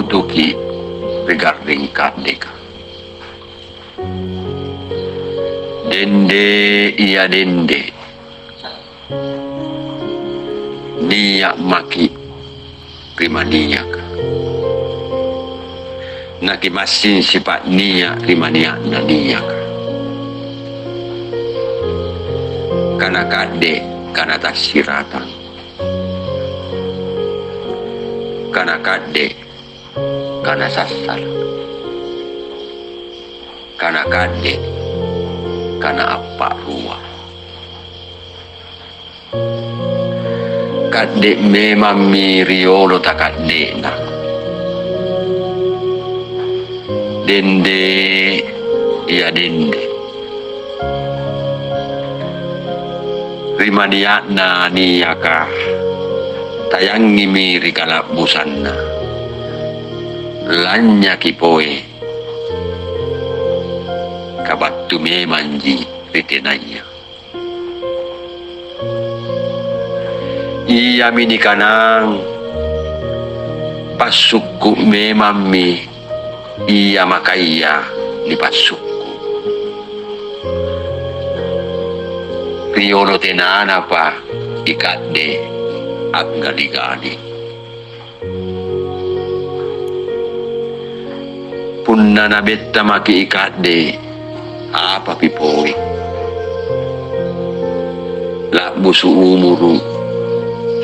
tutuki regarding kadeka. Dende iya dende niya maki rimaniak nakimasin sifat niya rimaniak na niyak kana kade kana tasiratan kana kade kana sasal kana kade kana apa ruang kadek memang miriolo tak kadek na dende iya dende rimaniak na niyaka tayangi miri kalak busanna lanya kipoe kabatu memanji ritenanya iya mini kanang pasuku memami iya makaya ni pasuku riolo tenana pa ikade at galigani punna nabetta maki ikade apa pipoi la busu umuru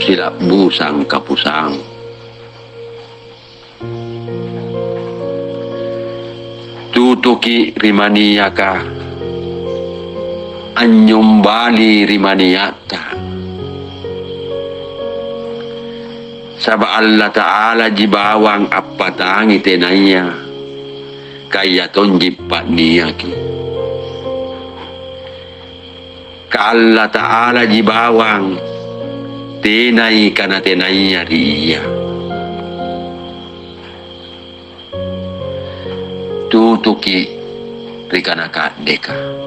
sila busang kapusang tutuki rimaniyaka anyumbali rimaniyata saba Allah Ta'ala jibawang apatangi tenaya kaya tonjipat niyaki ka Allah Ta'ala jibawang tenai kana tenaiya riya tutuki rikana kadeka